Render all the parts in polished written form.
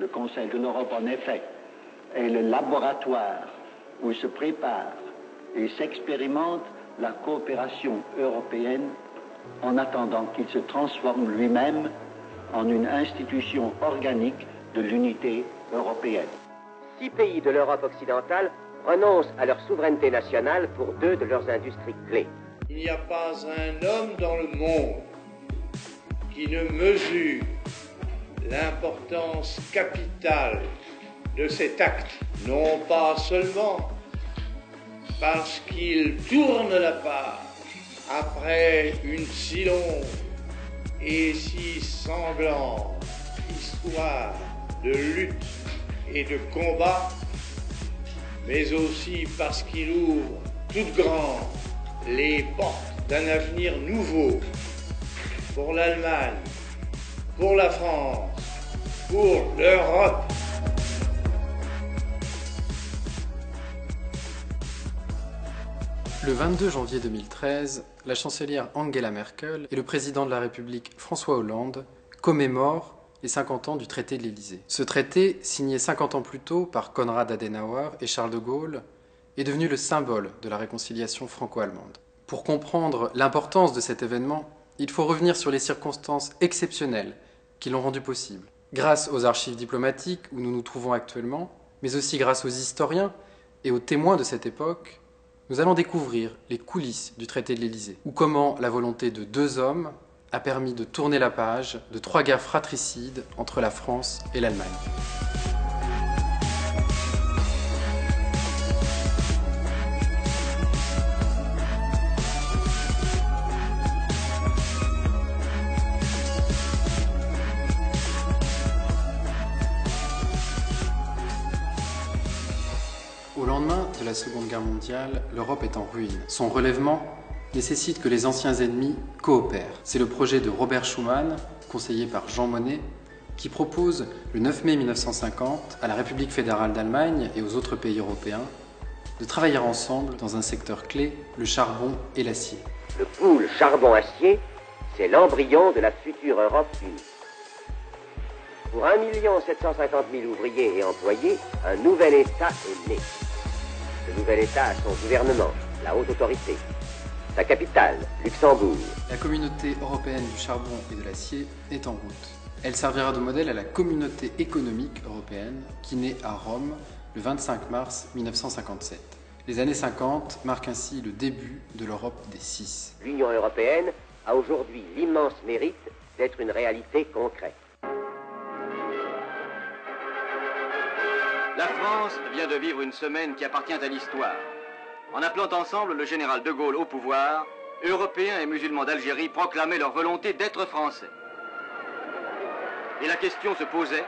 Le Conseil de l'Europe, en effet, est le laboratoire où se prépare et s'expérimente la coopération européenne en attendant qu'il se transforme lui-même en une institution organique de l'unité européenne. 6 pays de l'Europe occidentale renoncent à leur souveraineté nationale pour 2 de leurs industries clés. Il n'y a pas un homme dans le monde qui ne mesure l'importance capitale de cet acte, non pas seulement parce qu'il tourne la page après une si longue et si sanglante histoire de lutte et de combat, mais aussi parce qu'il ouvre toutes grandes les portes d'un avenir nouveau pour l'Allemagne, pour la France, pour l'Europe. Le 22 janvier 2013, la chancelière Angela Merkel et le président de la République François Hollande commémorent les 50 ans du traité de l'Élysée. Ce traité, signé 50 ans plus tôt par Konrad Adenauer et Charles de Gaulle, est devenu le symbole de la réconciliation franco-allemande. Pour comprendre l'importance de cet événement, il faut revenir sur les circonstances exceptionnelles qui l'ont rendu possible. Grâce aux archives diplomatiques où nous nous trouvons actuellement, mais aussi grâce aux historiens et aux témoins de cette époque, nous allons découvrir les coulisses du traité de l'Élysée, ou comment la volonté de 2 hommes a permis de tourner la page de 3 guerres fratricides entre la France et l'Allemagne. Au lendemain de la Seconde Guerre mondiale, l'Europe est en ruine. Son relèvement nécessite que les anciens ennemis coopèrent. C'est le projet de Robert Schuman, conseillé par Jean Monnet, qui propose le 9 mai 1950 à la République fédérale d'Allemagne et aux autres pays européens de travailler ensemble dans un secteur clé, le charbon et l'acier. Le pool charbon-acier, c'est l'embryon de la future Europe unie. Pour 1 750 000 ouvriers et employés, un nouvel État est né. Ce nouvel État a son gouvernement, la haute autorité. Sa capitale, Luxembourg. La communauté européenne du charbon et de l'acier est en route. Elle servira de modèle à la communauté économique européenne qui naît à Rome le 25 mars 1957. Les années 50 marquent ainsi le début de l'Europe des 6. L'Union européenne a aujourd'hui l'immense mérite d'être une réalité concrète. La France vient de vivre une semaine qui appartient à l'histoire. En appelant ensemble le général de Gaulle au pouvoir, Européens et musulmans d'Algérie proclamaient leur volonté d'être français. Et la question se posait,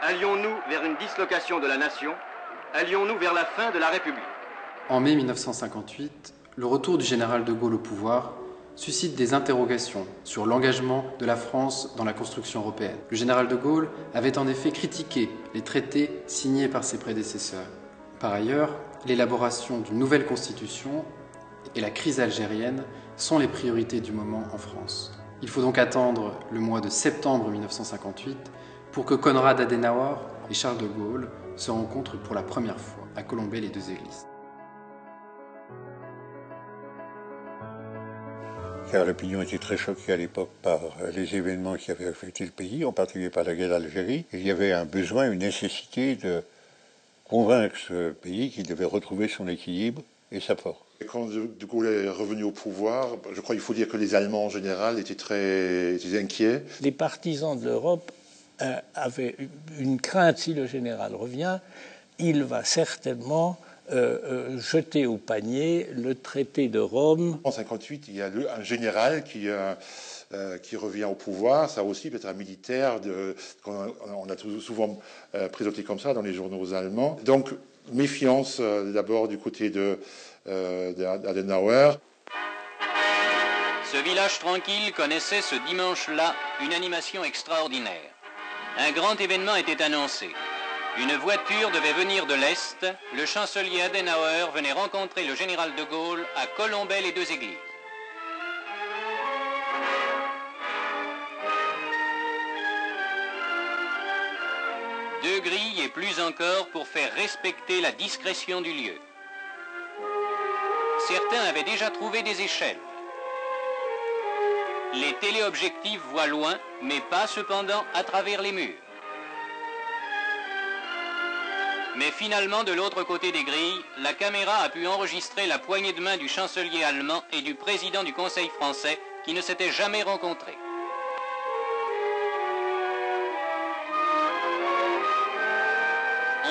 allions-nous vers une dislocation de la nation? Allions-nous vers la fin de la République? En mai 1958, le retour du général de Gaulle au pouvoir suscite des interrogations sur l'engagement de la France dans la construction européenne. Le général de Gaulle avait en effet critiqué les traités signés par ses prédécesseurs. Par ailleurs, l'élaboration d'une nouvelle constitution et la crise algérienne sont les priorités du moment en France. Il faut donc attendre le mois de septembre 1958 pour que Konrad Adenauer et Charles de Gaulle se rencontrent pour la première fois à Colombey-les-Deux-Églises. Car l'opinion était très choquée à l'époque par les événements qui avaient affecté le pays, en particulier par la guerre d'Algérie. Il y avait un besoin, une nécessité de convaincre ce pays qu'il devait retrouver son équilibre et sa force. Quand de Gaulle est revenu au pouvoir, je crois qu'il faut dire que les Allemands en général étaient très inquiets. Les partisans de l'Europe avaient une crainte: si le général revient, il va certainement jeter au panier le traité de Rome. En 1958, il y a un général qui revient au pouvoir. Ça aussi peut être un militaire, on a souvent présenté comme ça dans les journaux allemands. Donc méfiance d'abord du côté d'Adenauer. Ce village tranquille connaissait ce dimanche-là une animation extraordinaire. Un grand événement était annoncé. Une voiture devait venir de l'Est. Le chancelier Adenauer venait rencontrer le général de Gaulle à Colombey-les-Deux-Églises. 2 grilles et plus encore pour faire respecter la discrétion du lieu. Certains avaient déjà trouvé des échelles. Les téléobjectifs voient loin, mais pas cependant à travers les murs. Mais finalement, de l'autre côté des grilles, la caméra a pu enregistrer la poignée de main du chancelier allemand et du président du Conseil français qui ne s'étaient jamais rencontrés.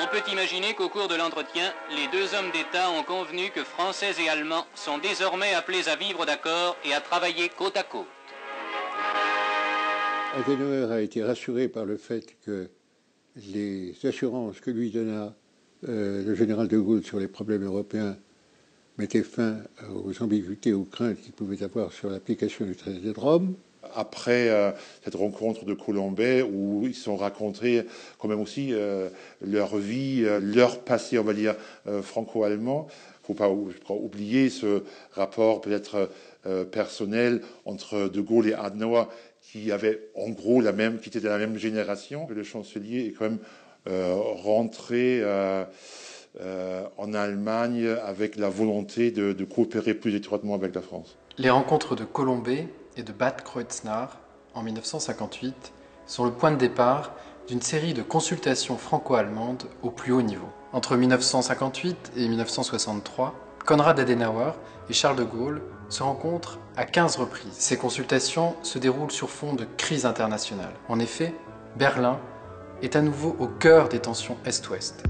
On peut imaginer qu'au cours de l'entretien, les 2 hommes d'État ont convenu que Français et Allemands sont désormais appelés à vivre d'accord et à travailler côte à côte. Adenauer a été rassuré par le fait que les assurances que lui donna le général de Gaulle sur les problèmes européens mettaient fin aux ambiguïtés, aux craintes qu'il pouvait avoir sur l'application du traité de Rome. Après cette rencontre de Colombey, où ils se sont racontés quand même aussi leur vie, leur passé, on va dire, franco-allemand. Il ne faut pas oublier ce rapport peut-être personnel entre de Gaulle et Adenauer, qui avait en gros qui était de la même génération. Le chancelier est quand même rentré en Allemagne avec la volonté de coopérer plus étroitement avec la France. Les rencontres de Colombey et de Bad Kreuznach en 1958 sont le point de départ d'une série de consultations franco-allemandes au plus haut niveau. Entre 1958 et 1963, Konrad Adenauer et Charles de Gaulle se rencontrent à 15 reprises. Ces consultations se déroulent sur fond de crise internationale. En effet, Berlin est à nouveau au cœur des tensions Est-Ouest.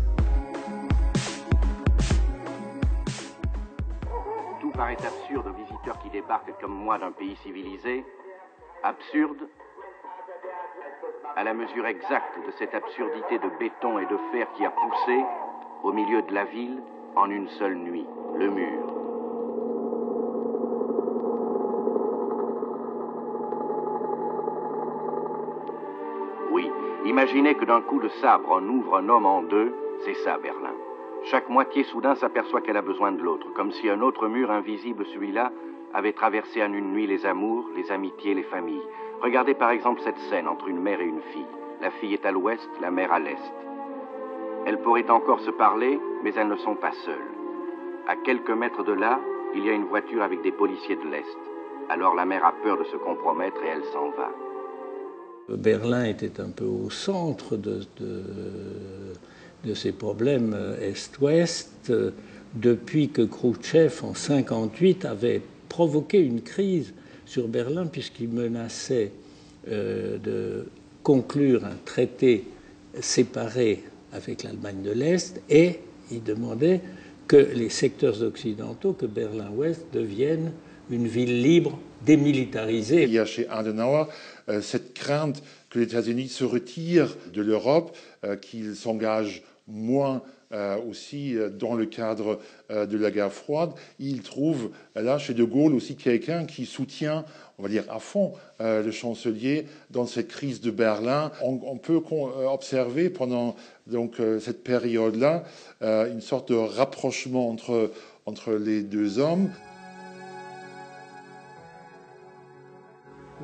Tout paraît absurde aux visiteurs qui débarquent comme moi d'un pays civilisé. Absurde à la mesure exacte de cette absurdité de béton et de fer qui a poussé, au milieu de la ville, en une seule nuit, le mur. Oui, imaginez que d'un coup de sabre on ouvre un homme en 2, c'est ça Berlin. Chaque moitié soudain s'aperçoit qu'elle a besoin de l'autre, comme si un autre mur invisible, celui-là, avait traversé en une nuit les amours, les amitiés, les familles. Regardez par exemple cette scène entre une mère et une fille. La fille est à l'ouest, la mère à l'est. Elles pourraient encore se parler, mais elles ne sont pas seules. À quelques mètres de là, il y a une voiture avec des policiers de l'est. Alors la mère a peur de se compromettre et elle s'en va. Berlin était un peu au centre de ces problèmes Est-Ouest, depuis que Khrouchtchev, en 1958, avait provoqué une crise sur Berlin, puisqu'il menaçait de conclure un traité séparé avec l'Allemagne de l'Est, et il demandait que les secteurs occidentaux, que Berlin-Ouest, deviennent une ville libre, démilitarisée. Il y a chez Adenauer cette crainte que les États-Unis se retirent de l'Europe, qu'ils s'engagent moins aussi dans le cadre de la guerre froide. Il trouve là chez de Gaulle aussi quelqu'un qui soutient, on va dire à fond, le chancelier dans cette crise de Berlin. On peut observer pendant cette période-là une sorte de rapprochement entre les 2 hommes.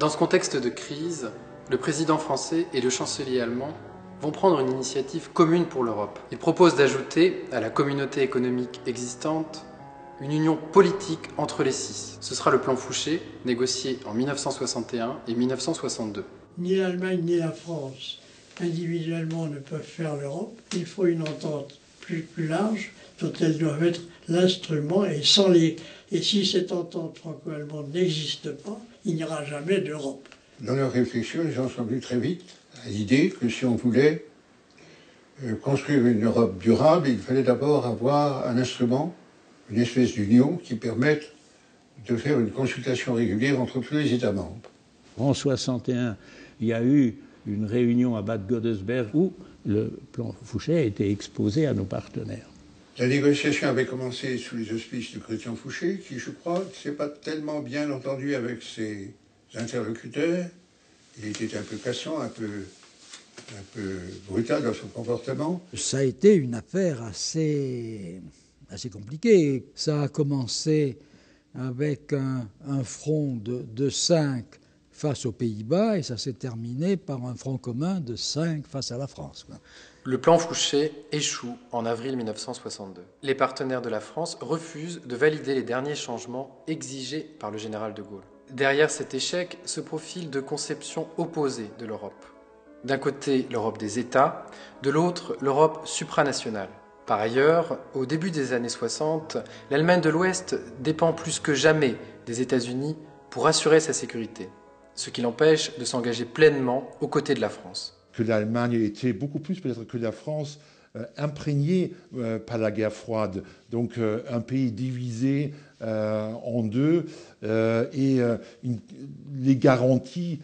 Dans ce contexte de crise, le président français et le chancelier allemand vont prendre une initiative commune pour l'Europe. Ils proposent d'ajouter à la communauté économique existante une union politique entre les 6. Ce sera le plan Fouché, négocié en 1961 et 1962. Ni l'Allemagne ni la France, individuellement, ne peuvent faire l'Europe. Il faut une entente plus large, dont elles doivent être l'instrument, et si cette entente franco-allemande n'existe pas, il n'y aura jamais d'Europe. Dans leur réflexion, ils en sont venus très vite à l'idée que si on voulait construire une Europe durable, il fallait d'abord avoir un instrument, une espèce d'union qui permette de faire une consultation régulière entre tous les États membres. En 1961, il y a eu une réunion à Bad Godesberg où le plan Fouché a été exposé à nos partenaires. La négociation avait commencé sous les auspices de Christian Fouché, qui, je crois, ne s'est pas tellement bien entendu avec ses interlocuteurs. Il était un peu cassant, un peu brutal dans son comportement. Ça a été une affaire assez compliquée. Ça a commencé avec un front de 5 face aux Pays-Bas et ça s'est terminé par un front commun de 5 face à la France. Le plan Fouché échoue en avril 1962. Les partenaires de la France refusent de valider les derniers changements exigés par le général de Gaulle. Derrière cet échec se profilent deux conceptions opposées de l'Europe. D'un côté, l'Europe des États, de l'autre, l'Europe supranationale. Par ailleurs, au début des années 60, l'Allemagne de l'Ouest dépend plus que jamais des États-Unis pour assurer sa sécurité, ce qui l'empêche de s'engager pleinement aux côtés de la France. Que l'Allemagne était beaucoup plus peut-être que la France imprégné par la guerre froide, donc un pays divisé en deux et les garanties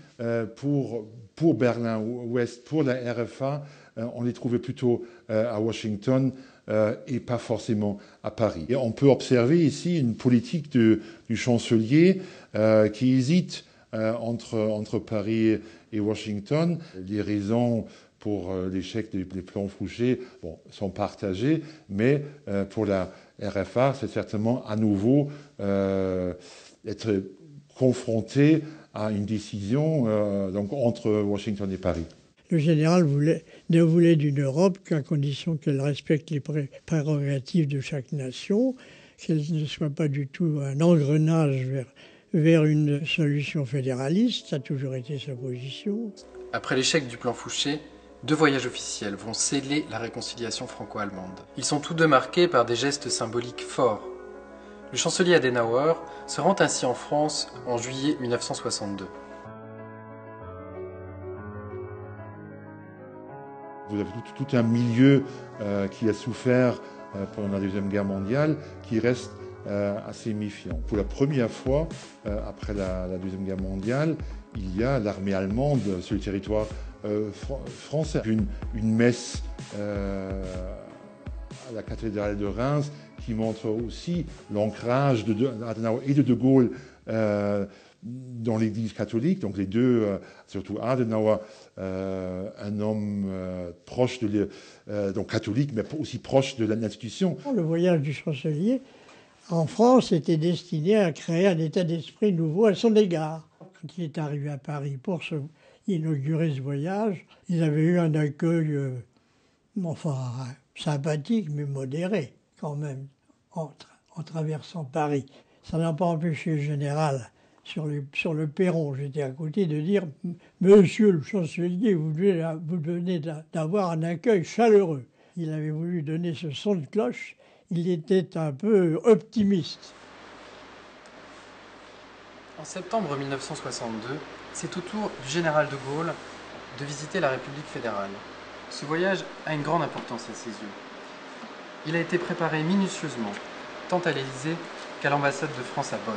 pour Berlin-Ouest, pour la RFA, on les trouvait plutôt à Washington et pas forcément à Paris. Et on peut observer ici une politique du chancelier qui hésite entre Paris et Washington. Les raisons pour l'échec des plans Fouché sont partagées, mais pour la RFA, c'est certainement à nouveau être confronté à une décision donc entre Washington et Paris. Le général ne voulait d'une Europe qu'à condition qu'elle respecte les prérogatives de chaque nation, qu'elle ne soit pas du tout un engrenage vers une solution fédéraliste. Ça a toujours été sa position. Après l'échec du plan Fouché, deux voyages officiels vont sceller la réconciliation franco-allemande. Ils sont tous deux marqués par des gestes symboliques forts. Le chancelier Adenauer se rend ainsi en France en juillet 1962. Vous avez tout un milieu qui a souffert pendant la Deuxième Guerre mondiale, qui reste assez méfiant. Pour la première fois, après la Deuxième Guerre mondiale, il y a l'armée allemande sur le territoire français. Une messe à la cathédrale de Reims qui montre aussi l'ancrage d'Adenauer et de Gaulle dans l'Église catholique, donc les deux, surtout Adenauer, un homme proche donc catholique, mais aussi proche de l'institution. Le voyage du chancelier en France était destiné à créer un état d'esprit nouveau à son égard. Quand il est arrivé à Paris pour inaugurer ce voyage, il avait eu un accueil, sympathique, mais modéré quand même, en traversant Paris. Ça n'a pas empêché le général, sur le perron, j'étais à côté, de dire « Monsieur le chancelier, vous venez d'avoir un accueil chaleureux ». Il avait voulu donner ce son de cloche, il était un peu optimiste. En septembre 1962, c'est au tour du général de Gaulle de visiter la République fédérale. Ce voyage a une grande importance à ses yeux. Il a été préparé minutieusement, tant à l'Élysée qu'à l'ambassade de France à Bonn.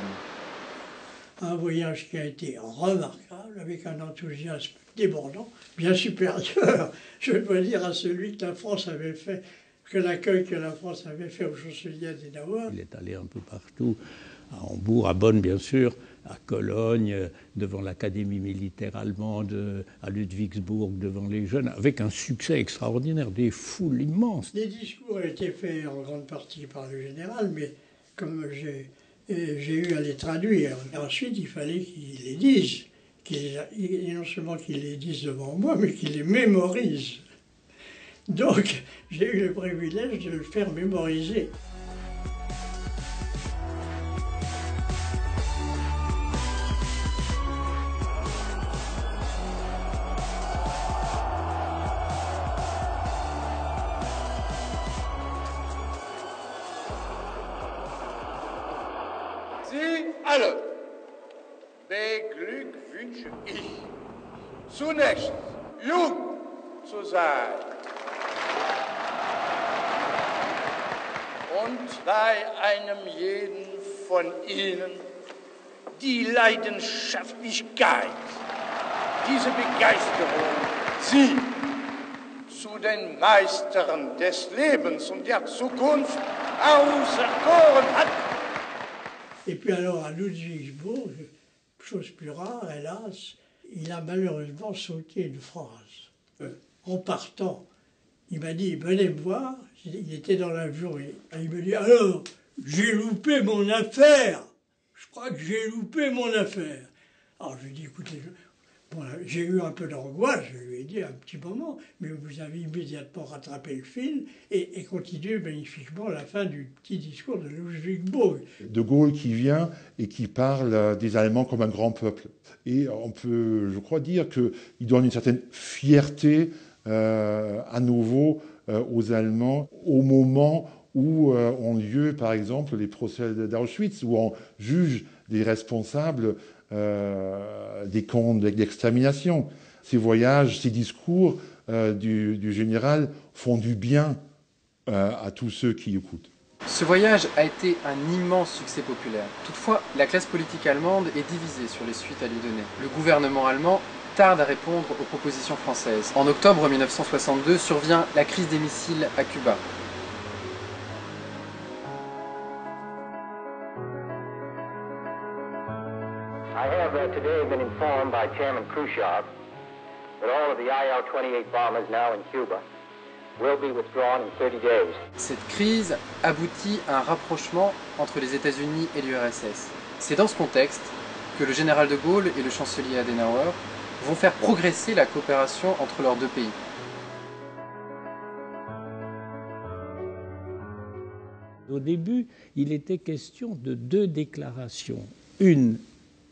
Un voyage qui a été remarquable, avec un enthousiasme débordant, bien supérieur, je dois dire, à celui que la France avait fait, que l'accueil que la France avait fait au chancelier Adenauer. Il est allé un peu partout, à Hambourg, à Bonn bien sûr, à Cologne, devant l'Académie militaire allemande, à Ludwigsburg, devant les jeunes, avec un succès extraordinaire, des foules immenses. Les discours étaient faits en grande partie par le général, mais comme j'ai eu à les traduire. Et ensuite, il fallait qu'il les dise. Non seulement qu'il les dise devant moi, mais qu'il les mémorise. Donc, j'ai eu le privilège de le faire mémoriser. Sie alle beglückwünsche ich, zunächst jung zu sein und bei einem jeden von Ihnen die Leidenschaftlichkeit, diese Begeisterung, Sie zu den Meistern des Lebens und der Zukunft auserkoren hat. Et puis alors à Ludwigsburg, chose plus rare, hélas, il a malheureusement sauté une phrase. En partant, il m'a dit « Venez me voir », il était dans l'avion, et il me dit « Alors, j'ai loupé mon affaire, je crois que j'ai loupé mon affaire ». Alors je lui ai dit « Écoutez, Bon, j'ai eu un peu d'angoisse, je lui ai dit un petit moment, mais vous avez immédiatement rattrapé le fil et continué magnifiquement la fin du petit discours de Ludwig-Bürg. De Gaulle qui vient et qui parle des Allemands comme un grand peuple. Et on peut, je crois, dire qu'il donne une certaine fierté à nouveau aux Allemands au moment où ont lieu, par exemple, les procès d'Auschwitz, où on juge des responsables des camps d'extermination. Ces voyages, ces discours du général font du bien à tous ceux qui écoutent. Ce voyage a été un immense succès populaire. Toutefois, la classe politique allemande est divisée sur les suites à lui donner. Le gouvernement allemand tarde à répondre aux propositions françaises. En octobre 1962 survient la crise des missiles à Cuba. I have today been informed by Chairman Khrushchev that all of the IL-28 bombers now in Cuba will be withdrawn in 30 days. Cette crise aboutit à un rapprochement entre les États-Unis et l'URSS. C'est dans ce contexte que le général de Gaulle et le chancelier Adenauer vont faire progresser la coopération entre leurs deux pays. Au début, il était question de deux déclarations. Une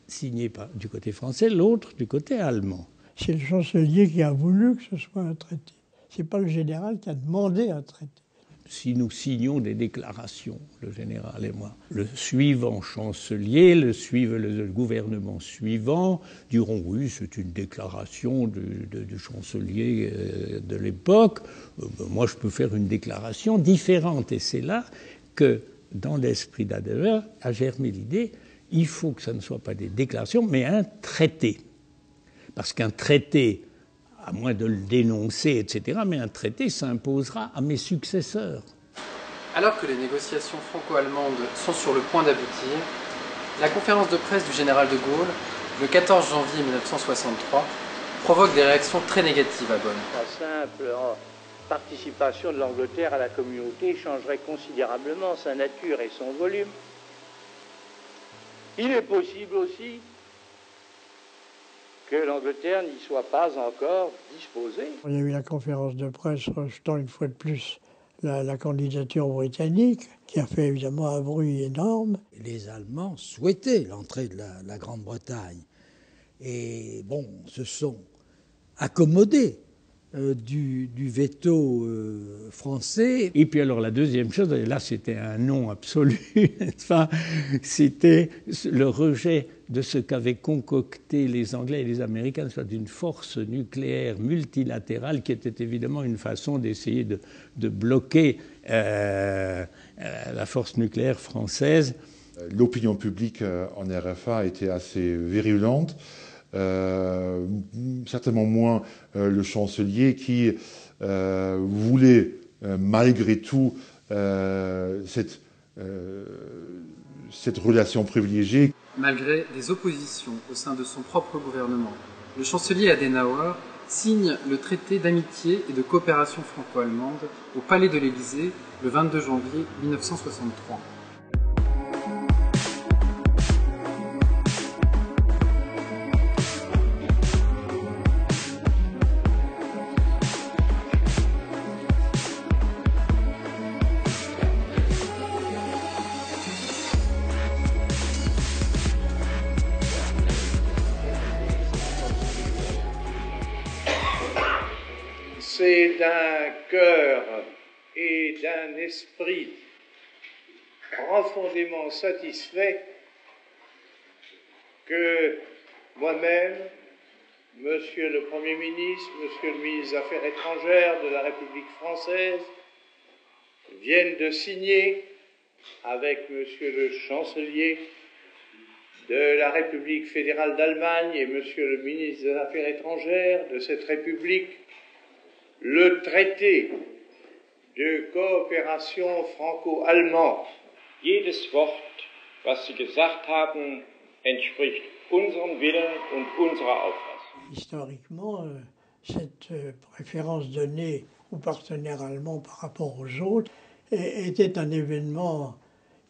signée du côté français, l'autre du côté allemand. C'est le chancelier qui a voulu que ce soit un traité. Ce n'est pas le général qui a demandé un traité. Si nous signons des déclarations, le général et moi, le suivant chancelier, le gouvernement suivant diront oui, c'est une déclaration du chancelier de l'époque. Moi, je peux faire une déclaration différente. Et c'est là que, dans l'esprit d'Adenauer, a germé l'idée il faut que ça ne soit pas des déclarations, mais un traité. Parce qu'un traité, à moins de le dénoncer, etc., mais un traité s'imposera à mes successeurs. Alors que les négociations franco-allemandes sont sur le point d'aboutir, la conférence de presse du général de Gaulle, le 14 janvier 1963, provoque des réactions très négatives à Bonn. La simple participation de l'Angleterre à la communauté changerait considérablement sa nature et son volume. Il est possible aussi que l'Angleterre n'y soit pas encore disposée. Il y a eu la conférence de presse rejetant une fois de plus la candidature britannique, qui a fait évidemment un bruit énorme. Les Allemands souhaitaient l'entrée de la Grande-Bretagne. Et bon, se sont accommodés du veto français. Et puis alors la deuxième chose, et là c'était un non absolu, enfin, c'était le rejet de ce qu'avaient concocté les Anglais et les Américains, soit d'une force nucléaire multilatérale qui était évidemment une façon d'essayer de bloquer la force nucléaire française. L'opinion publique en RFA était assez virulente. Certainement moins le chancelier qui voulait malgré tout cette relation privilégiée. Malgré des oppositions au sein de son propre gouvernement, le chancelier Adenauer signe le traité d'amitié et de coopération franco-allemande au Palais de l'Élysée le 22 janvier 1963. C'est d'un cœur et d'un esprit profondément satisfait que moi-même, Monsieur le Premier ministre, Monsieur le ministre des Affaires étrangères de la République française, viennent de signer avec Monsieur le chancelier de la République fédérale d'Allemagne et Monsieur le ministre des Affaires étrangères de cette République le traité de coopération franco-allemande. Jedes Wort, was Sie gesagt haben, entspricht unserem Willen und unserer Auffassung. Historiquement, cette préférence donnée aux partenaires allemands par rapport aux autres était un événement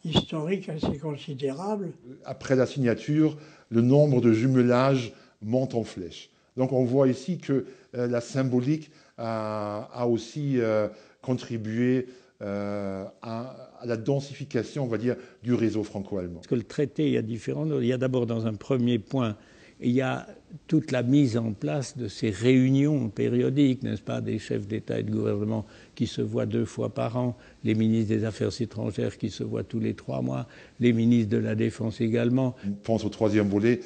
historique assez considérable. Après la signature, le nombre de jumelages monte en flèche. Donc on voit ici que la symbolique a aussi contribué à la densification, on va dire, du réseau franco-allemand. Parce que le traité, il y a d'abord dans un premier point, il y a toute la mise en place de ces réunions périodiques, n'est-ce pas, des chefs d'État et de gouvernement qui se voient 2 fois par an, les ministres des Affaires étrangères qui se voient tous les 3 mois, les ministres de la Défense également. On pense au 3e volet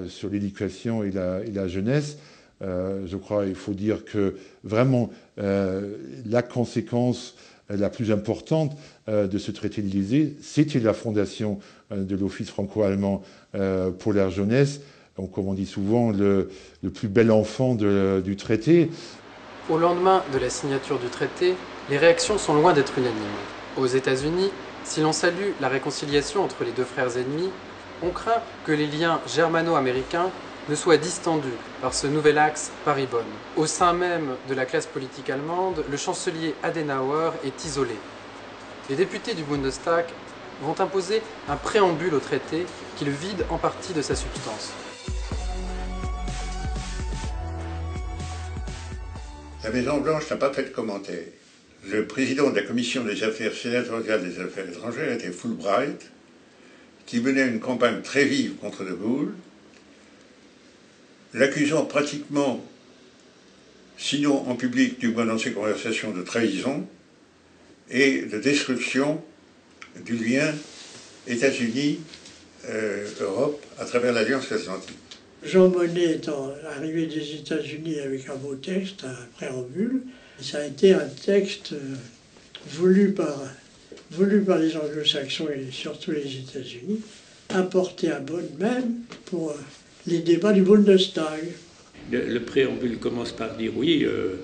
sur l'éducation et la jeunesse. Je crois qu'il faut dire que vraiment la conséquence la plus importante de ce traité de l'Élysée, c'était la fondation de l'Office franco-allemand pour la jeunesse. Donc, comme on dit souvent, le plus bel enfant du traité. Au lendemain de la signature du traité, les réactions sont loin d'être unanimes. Aux États-Unis, si l'on salue la réconciliation entre les 2 frères ennemis, on craint que les liens germano-américains ne soient distendus par ce nouvel axe Paris-Bonn. Au sein même de la classe politique allemande, le chancelier Adenauer est isolé. Les députés du Bundestag vont imposer un préambule au traité qui le vide en partie de sa substance. La Maison-Blanche n'a pas fait de commentaire. Le président de la commission des affaires sénatoriales des affaires étrangères était Fulbright, qui menait une campagne très vive contre De Gaulle, l'accusant pratiquement, sinon en public, du moins dans ses conversations, de trahison et de destruction du lien États-Unis-Europe à travers l'Alliance Atlantique. Jean Monnet étant arrivé des États-Unis avec un beau texte, un préambule, ça a été un texte voulu par les anglo-saxons et surtout les États-Unis, apporté à Bonn même pour les débats du Bundestag. Le préambule commence par dire oui, le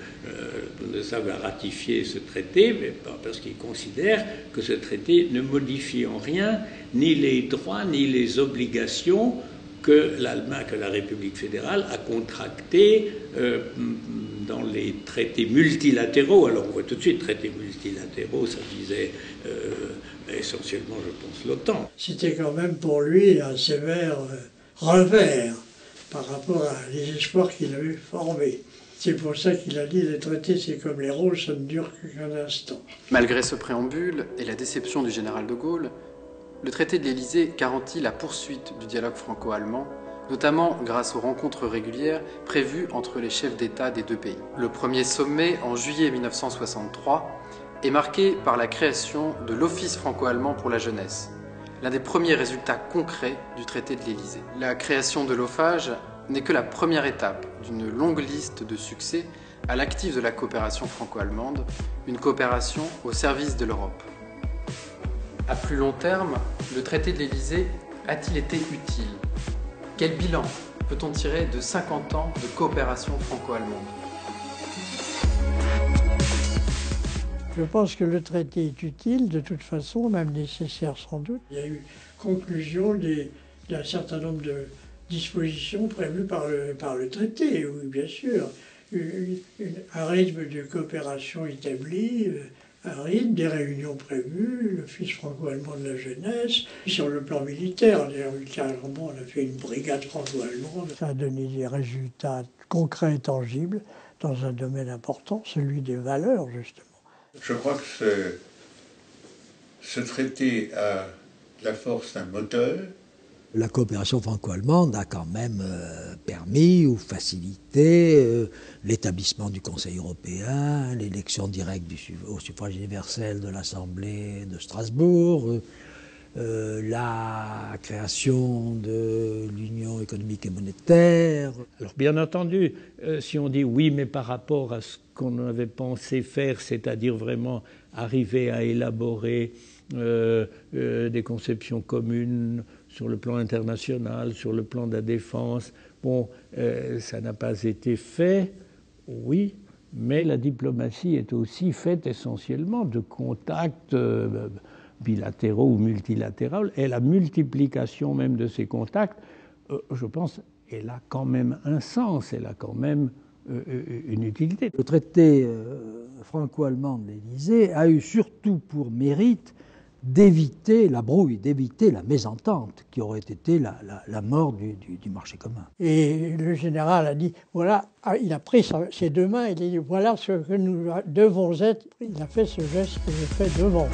Bundestag va ratifier ce traité, mais parce qu'il considère que ce traité ne modifie en rien ni les droits ni les obligations que la République fédérale a contractées dans les traités multilatéraux. Alors on voit tout de suite, traités multilatéraux, ça disait essentiellement, je pense, l'OTAN. C'était quand même pour lui un sévère revers par rapport à les espoirs qu'il avait formés. C'est pour ça qu'il a dit les traités, c'est comme les roses, ça ne dure qu'un instant. Malgré ce préambule et la déception du général de Gaulle, le traité de l'Élysée garantit la poursuite du dialogue franco-allemand, notamment grâce aux rencontres régulières prévues entre les chefs d'État des 2 pays. Le premier sommet, en juillet 1963, est marqué par la création de l'Office franco-allemand pour la jeunesse, l'un des premiers résultats concrets du traité de l'Élysée. La création de l'OFAGE n'est que la première étape d'une longue liste de succès à l'actif de la coopération franco-allemande, une coopération au service de l'Europe. À plus long terme, le traité de l'Élysée a-t-il été utile? Quel bilan peut-on tirer de 50 ans de coopération franco-allemande? Je pense que le traité est utile, de toute façon, même nécessaire sans doute. Il y a eu conclusion d'un certain nombre de dispositions prévues par le traité, oui, bien sûr. Un rythme de coopération établi, un rythme, des réunions prévues, l'Office franco-allemand de la jeunesse. Sur le plan militaire, d'ailleurs, ultérieurement, on a fait une brigade franco-allemande. Ça a donné des résultats concrets et tangibles dans un domaine important, celui des valeurs, justement. Je crois que ce traité a la force d'un moteur. La coopération franco-allemande a quand même permis ou facilité l'établissement du Conseil européen, l'élection directe au suffrage universel de l'Assemblée de Strasbourg, la création de l'Union économique et monétaire. Alors bien entendu, si on dit oui, mais par rapport à ce qu'on avait pensé faire, c'est-à-dire vraiment arriver à élaborer des conceptions communes sur le plan international, sur le plan de la défense, bon, ça n'a pas été fait, oui, mais la diplomatie est aussi faite essentiellement de contacts bilatéraux ou multilatéraux, et la multiplication même de ces contacts, je pense, elle a quand même un sens, elle a quand même une utilité. Le traité franco-allemand de l'Élysée a eu surtout pour mérite d'éviter la brouille, d'éviter la mésentente qui aurait été la mort du marché commun. Et le général a dit, voilà, il a pris ses deux mains et il a dit, voilà ce que nous devons être. Il a fait ce geste que j'ai fait devant.